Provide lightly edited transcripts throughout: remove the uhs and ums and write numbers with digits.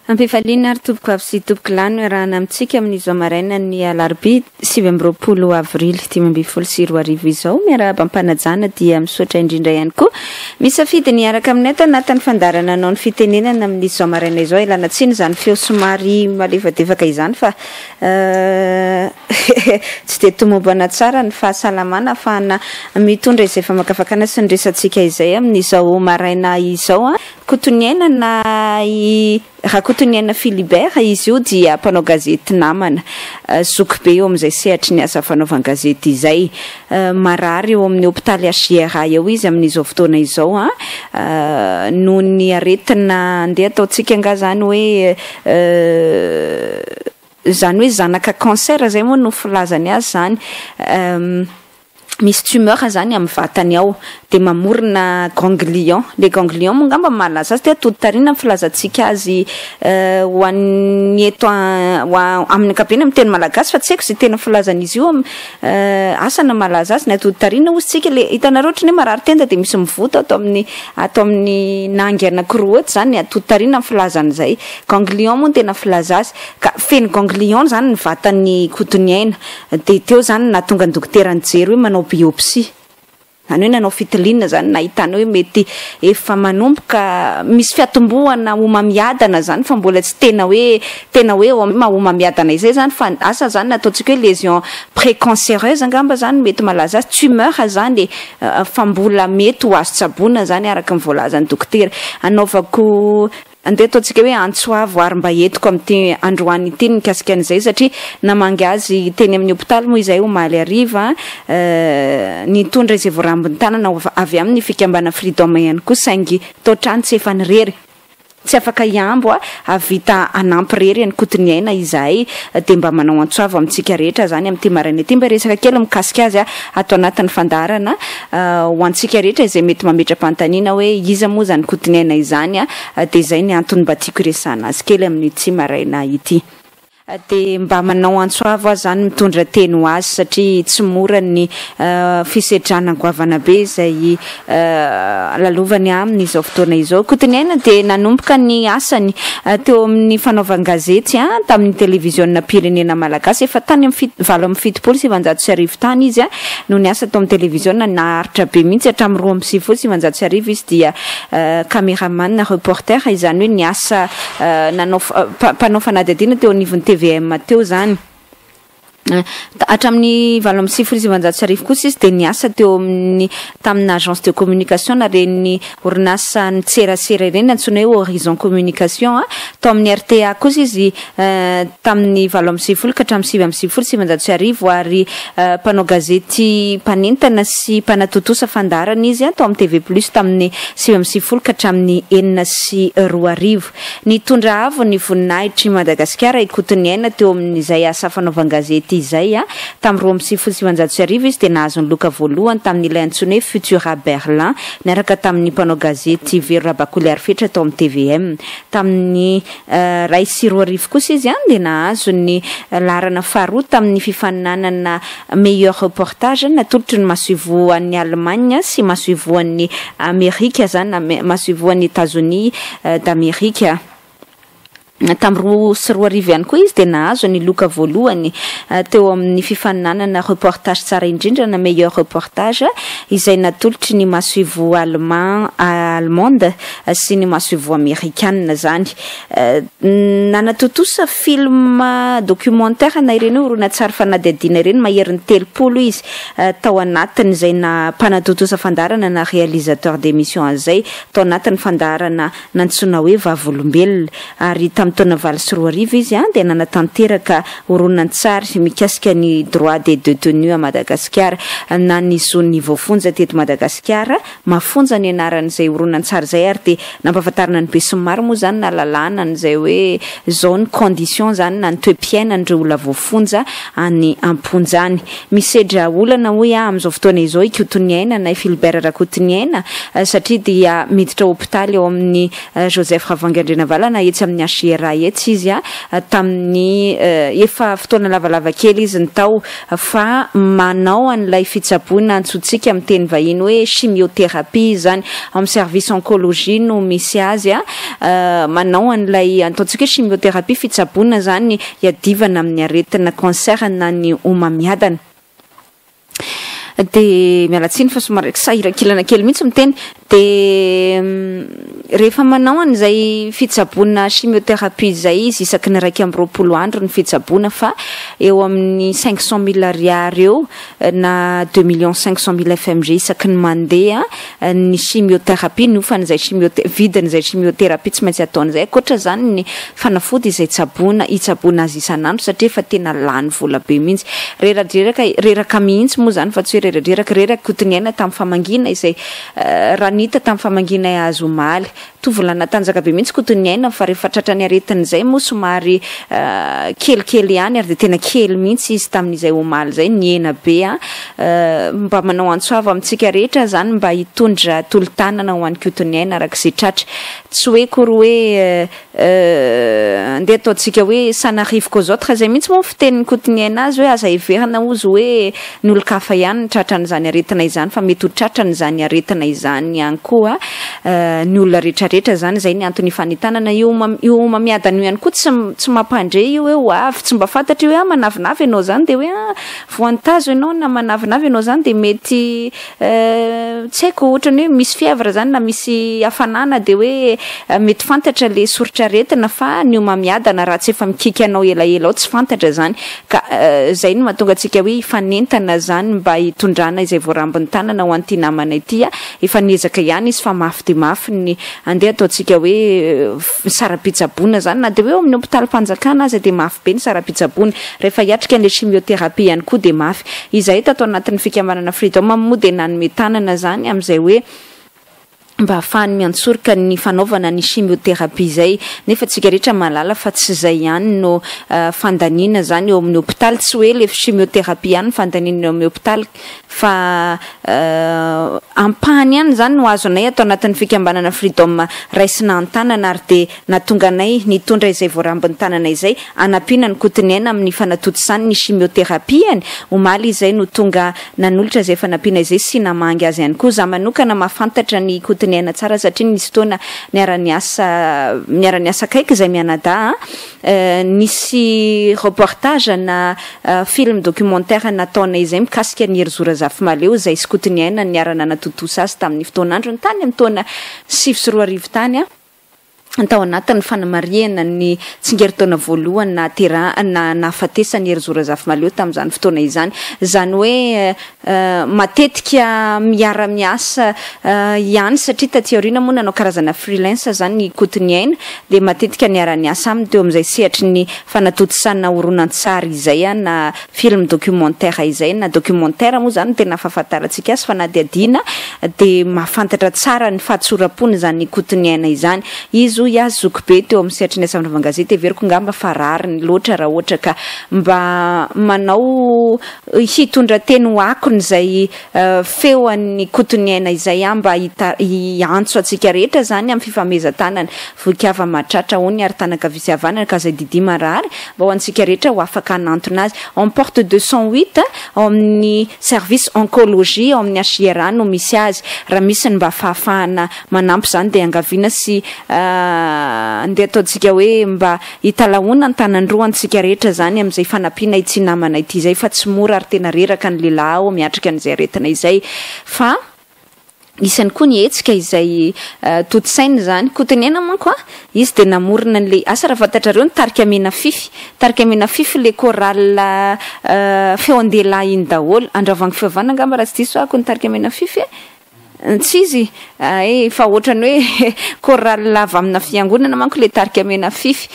Ampifaliana ary toboko avy sy toboko lany arahana amintsika amin'izao maraina ny alarobia 7 avrily 2024 izao miarahaba ampanajana dia misaotra indrindra ihany koa misafidy ny araka aminay tanatin'ny fandarana anao ny fitenenana amin'izao maraina izao ilana tsiny izany feo somary malefadefaka izany fa tsy de tomombana tsara ny fahasalamana afahana mitondra izay efa makafakana sy ny resantsika izay amin'izao maraina izao Ikotoniaina na Ikotoniaina Philibert izy io dia mpanao gazety namana zoky be eo amin'izay sehatra ny asa fanaovana gazety izay marary eo amin'ny hôpitaly HGRA eo izy amin'izao fotoana izao noho ny aretina andeha ataontsika anga zany hoe zanaka cancer zay moa no filazany azy zany misy tumeur zany amin'ny vatany ao de mamorona ganglion le ganglion mongamba malaza azy de atoditariana amin'ny filazantsika azy ho an'ny eto amin'ny ankapobeny amin'ny teny malagasy fa tsy haiko izay tena filazan'izy io asana malaza azy ny atoditariana ozy tsika le hitanareo ohatry ny marary tenda de misy mivota ato amin'ny nangy anankiroa ohaty zany atoditariana amin'ny filazan'izay ganglion moa tena filaza azy ka feno ganglion zany ny vatany Ikotoniaina de teo zany na tonga ny dokotera nijery hoe manao biopsie zany hoe nanao fitiliana zany nahitana hoe mety efa manomboka misy fiatombohana homamiadana zany fa mbola tsy tena hoe homamiadana izay zany fa asa zany ataontsika hoe lésion précancéreuse angamba zany mety malaza azy tumeur zany fa mbola mety ho azo tsaboana zany araka ny voalazan'ny dokotera anaovako andeha ataontsika hoe antsoavo ary mba entiko amin'ny androany ity mikasika an'izay satria namangy azy teny amin'ny hôpitaly moa izay omaly ariva nitondra izay voarambiny tanana avy amin'ny fikambana freedom ihany koa saingy totrany tsy efa nirery tsy afaka iambo avita anampy rery any Ikotoniaina izahay de mba manao antsoavo amintsika rehetra zany amin'ny ty maraina ity mba resaka kely mikasika azy ato anatin'ny fandarana ho antsika rehetra izay mety mametra-panontaniana hoe iza moa zany Ikotoniaina izany de izay ny antony mba tiako resana azy kely amin'ny ty maraina ity de mba manao antsoavo azy zany mitondra teny ho azy satria tsy mora ny fisedrana goavana be izay lalovany amin'izao fotoana izao Ikotoniaina de nanomboka ny asany teo amin'ny fanaovana gazety tamin'ny televisionna pirenena malagasy efa tany amin'ny 7 tany izy no ny asa tao amin'ny televisionna naharitra be mihitsy hatramin'ny 2 izy dia caméraman na reporter izany hoe ny asa mpanao fanadihadiana teo anivon'ny TVM teo zany hatramin'ny 7 kosa izy de niasa teo amin'ny tamin'ny agence de communication na reny orinasa ny tserasera ireny antsoina hoe Horizon Communication tao amin'ny RTA kosa izy tamin'ny 7 ka hatramin'ny 7 ary mpanao gazety mpanentana sy mpanatotosa fandarana izy tao amin'ny TV Plus tamin'ny 7 ka hatramin'ny 4 nitondra avo ny voninahitry Madagasikara Ikotoniaina teo amin'izay asa fanaovana gazety izay tamin'ny 7 izy de nahazo ny loka voalohany tamin'ilay antsoina hoe Futura Berlin niaraka tamin'ny mpanao gazety Vero Rabakoly Arifetra tao amin'ny TVM tamin'ny 2 kosa izy de nahazo ny larana faharoa tamin'ny fifaninanana meilleur reportage natolotry ny masoivoan'ny Allemagne sy masoivoan'ny Amerika zany masoivoan'ny États-Unis d'Amérique tamin'ny 2 ihany koa izy de nahazo ny loka voalohany teo amin'ny fifaninanana reportage tsara indrindra na meilleur reportage izay natolotry ny masoivo allemande sy ny masoivo américaine zany nanatotosa film documentaire na ireny horonan-tsary fanadihadiana ireny maherin'ny 3 izy tao anatiny izay na mpanatotosa fandarana na réalisateur d'émission azay tao anatin'ny fandarana nantsoina hoe Vavolombelona ary taona 2 izy de nanatanteraka horonan-tsary mikasika ny droit des détenus à Madagascar na ny zone niveau fonja teto Madagascar mafonja ny anaran'izay horonan-tsary zay ary de nampahafantarana ny be sy maro moa zany na lalàna n'izay hoe zone condition zany na ny toe-piainan'ireo olona voafonja any amponjany misedra olana hoe amin'izao fotoana izao Ikotoniaina na Philibert Ikotoniaina satria dia miditra hôpitaly eo amin'ny Joseph Ravangandrena Valana etsy amin'ny raha etsy izy tamin'ny efa fotoana lavalava kely izy ny tao fa manao an'ilay fitsaboana antsointsika amin'ny teny vahiny hoe chimiothérapie zany amin'ny service oncologie no misy azy manao an'ilay ataontsika hoe chimiothérapie fitsaboana zany iadivana amin'ny aretina cancer na ny homamiadana de mialatsiny fa somary sahirakilana kely mihitsy miteny de rehefa manao an'izay fitsaboana chimiothérapie zay izy isaky ny 220 andro ny fitsaboana fa eo amin'ny 500 000 ariary eo na 2 500 000 FMG isaky ny mandeha ny chimiothérapie nofan'izay vidin'izay chimiothérapie tsy maintsy ataon'izay akoatra zany ny fanafody izay itsaboana azy isan'andro satria fa tena lany vola be mihitsy reraka mihitsy moa zany fa tsy hoe reraka Ikotoniaina tamin'ny famangina izay ranita tamin'ny famangina azo omaly tovolana tanjaka be mihitsy Ikotoniaina fa rehefa tratrany aretin'izay moa somary kelikely ihany ary de tena kely mihitsy izy tamin'izay omaly zay niena be mba manao antsoava amintsika rehetra zany mba hitondra tolo-tànana ho an'ny Ikotoniaina arak'izay tratra tsy hoe kory hoe andeha ataontsika hoe sanarivoka aux autres zay mihitsy moa fitenin'ny Ikotoniaina azy hoe aza everina ozy hoe ny olo-kafa ihany ny tratran'izany aretina izany fa mety ho tratran'izany aretina izany ihany koa ny olona rehetrarehetra zany zay ny antony fanitanana io mamiadana io ihany koa tsy mampandre io hoe ho avy tsy mba fantatry hoe manavinavy ianao zany de hoe voantazo ianao na manavinavy ianao zany de mety tsy haiko ohatrany hoe misy fievra zany na misy hafanana de hoe mety fantatra le soritra aretina fa ny mamiadana raha tsy efa mikika anao elaela ao tsy fantatra zany ka zay no mahatonga antsika hoe ifanentana zany mba hitondrana izay voarambin'ny tanana ho an'ity namana ity efa niezaka ihany izy fa mafy de mafy ny andeha ataontsika hoe saram-pitsaboana zany na de hoe amin'ny hôpitalim-panjakana aza de mafy be ny saram-pitsaboana rehefa hiatrika an'le chimiothérapie ihany koa de mafy izay tato anatin'ny fikamarana freedom moa de nanome tanana zany amin'izay hoe mba ahafahany miantsoroka ny fanaovana ny chimiothérapie zay nefa tsika rehetra malala fa tsy zay ihany no fandanina zany eo amin'ny hôpitaly tsy hoe le chimiothérapie ihany fandanina eo amin'ny hôpitaly fa ampahany ihany zany no azo anay atao anatin'ny fikambanana freedom raisina an-tanana ary de natonga anay nitondra izay voarambin'ny tanana izay anampiana ny Ikotoniaina amin'ny fanatotosany ny chimiothérapie omaly izay no tonga nanolotra izay fanampiana izay sy namangy azy ihany koa za manokana mahafantatra ny Ikotoniaina tsara satria nisy fotoana miara-niasa kaiky izay mianada nisy reportage na film documentaire nataona izay mikasika ny hery zorazafy maleo izay Ikotoniaina niarana natotosa azy tamin'ny fotoanandro ny tany amin'ny taona 2024 tany tao anatin'ny fanamariana ny tsingeritaona voalohany na nahafatesany hery zorazafy maleo tamin'izany fotoana izany zany hoe matetika miara-miasa ihany satria taty aoriana moa nanao karazana freelance zany Ikotoniaina de matetika niara-niasa aminy teo amin'izay sehatry ny fanatotosana horonan-tsary izay na film documentaire izay na documentaire moa zany tena fahafantarantsika azy fa na de adina de mahafantatra tsara ny fahatsorapony zany Ikotoniaina izany izy iazy zoko be teo amin'ny sehatry ny asa Ramambazafy everiko ngamba fa rariny loatra raha ohatra ka mba manao hitondra teny ho akony izay feo an'ny Ikotoniaina izay mba hiantso atsika rehetra zany amin'ny fifamezan-tanana voikava mahatratra hony ary tanaka fisiavana ka izay didy marary mba ho antsika rehetra ho afaka hanantona azy en porte 208 ao amin'ny service oncologie ao amin'ny HIRA no misy azy raha misy ny mba fahafahana manampy zany de angaviana sy andeha ataontsika hoe mba hitalahoana ny tanandroantsika rehetra zany amin'izay fanampiana ity namana ity zay fa tsy mora ary tena reraka ny lehilahy ao miatrika an'izay aretina izay fa isany koa ny hetsika izay totosaina zany Ikotoniaina manko izy de namorona an'le asa raha fantatrareo ny tarika mena fify le chorale feo an-dehilahy iny daholo andravagny fihavana ngamba raha tsy diso ako ny tarika mena fify tsy izy fa ohatrany hoe chorale lava amina fiangonana manko le tarika mena fify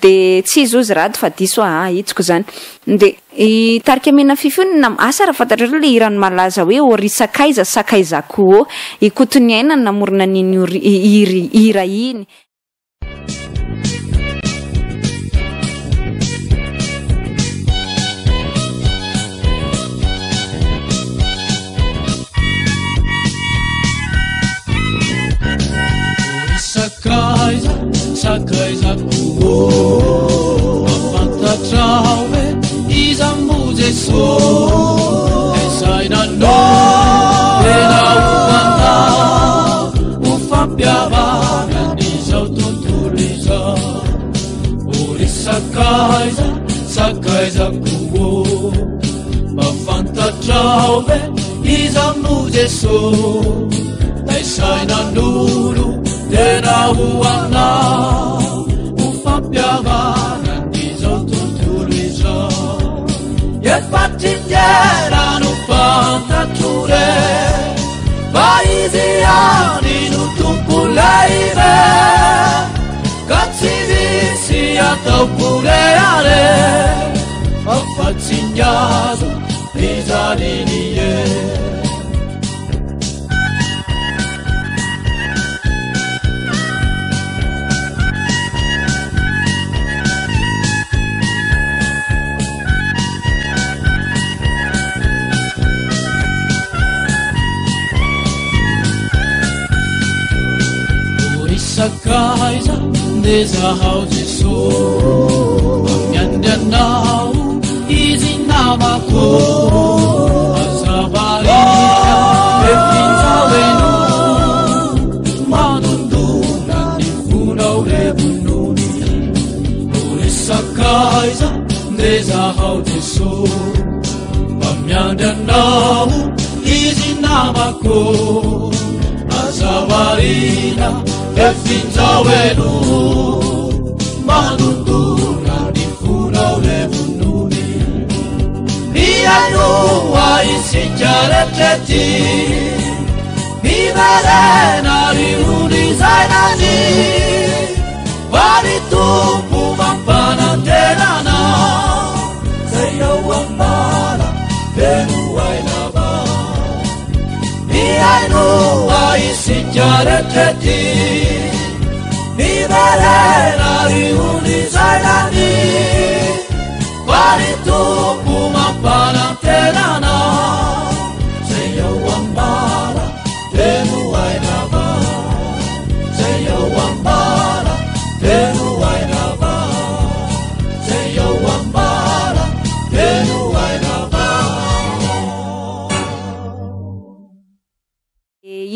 de tsy izy ozy rady fa diso hitsiko zany de i tarika mena fify io asa raha fantatrareo le hirany malaza hoe ori sakaiza koa Ikotoniaina namorona n'iny hira iny sakaizako afantatrawe izamuzeso esainano tena ufanta ufampiavana nizao tontolo izao ori sakaizako afantatrawe izamuzeso esainanolo tena ufanta ufampiavana nizao tontolo izao Yetpatinjera no fantature Vaiziani no tupuleire Katsivisi ataupuleare Afatsinyazo Rizaliniye Sakaiza ndezahauzeso amyandanao izinamako azabarika efinzawenu manunduna nifunaurebununi ore sakaiza ndezahauzeso amyandanao izinamako azabarina efinzawenu manunduna nifunaurebununi iyanuwa isijareteti iverena riunizainani varitumpu vampanantenana seyawambala venuwainava iyanuwa isijareteti iverena riunizainani varitumpu vampanantenana seyawambala venuwainava seyawambala venuwainava seyawambala venuwainava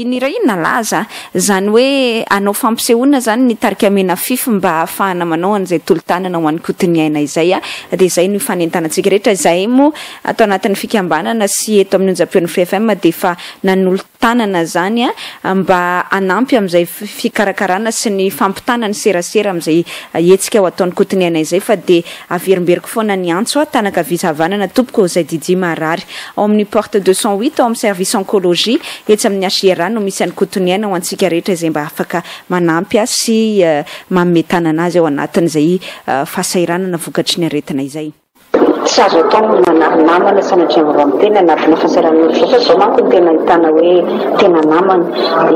inira inona laza zany hoe anao fampisehoana zany nitarika amena fify mba ahafahana manao an'izay tolo-tànana ho an'ny Ikotoniaina izay dia izay no ifanentanantsika rehetra izay mo atao anatin'ny fikambanana sy eto amin'ny onjam-peon'ny FM dia efa nanolo-tànana zany mba anampy amin'izay fikarakarana sy ny fampitanany serasera amin'izay hetsika ao ataon'ny Ikotoniaina izay fa dia averimberiko foana ny antso tanaka vizavanana tompoko izay Didi Marary ao amin'ny porte 208 ao amin'ny service oncologie etsy amin'ny HGR no misy an'ny Ikotoniaina ho antsika rehetra izay mba afaka manampy sy mametanana azy ao anatin'izay fahasairanana vokatry ny aretina izay. Tsy azo atao namana sanatria mba mitena anatina fahasaran'olo fa zao manko ny tena ahitana hoe tena namana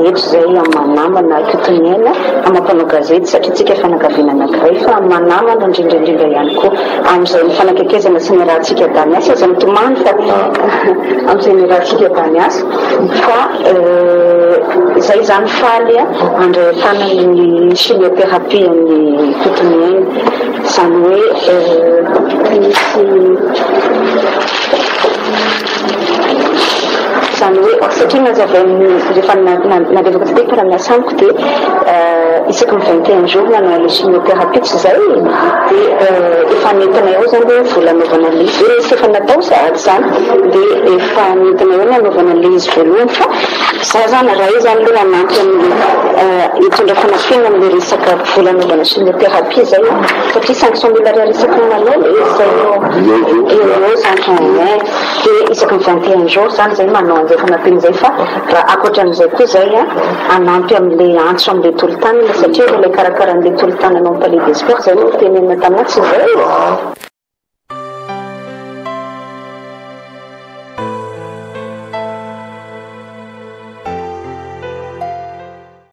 eto zay amanamana Ikotoniaina amampanao gazety satria tsika fanakaviana anankiray fa amanamana indrindraindrindra ihany koa amin'izay mifanakakezana sy ny rahantsika tany asa aza mitomany fa amin'izay ny rahantsika tany asa fa izay zany faly andray tanany chimiothérapie amin'ny Ikotoniaina zany hoe zany hoe satria nazavainy rehefa nalevaka tsy dia mpiara-miasa amiko dia isaky ny 21 jours nanao le chimiothérapie tsy zay dia efa nentina eo zany hoe volanaovana le izy hoe tsy efa natao sady zany dia efa nentina eo nanaovana le izy voalohany fa za zany raha io zany aloha anampy amin'ny hitondra fanafena amin'le resaka volanaovana chimiothérapie zay satria 500 000 resaky manao le izy zay eo zany dia isaky ny 21 jours zany zay manao an'izay fanampian'izay fa raha akoatra amin'izay koa zay anampy amin'le antso amin'le tolo-tànana satria ilay karakaran'le tolo-tànana ao amin'ny palais des sports zay no tenenina taminahy tsy zay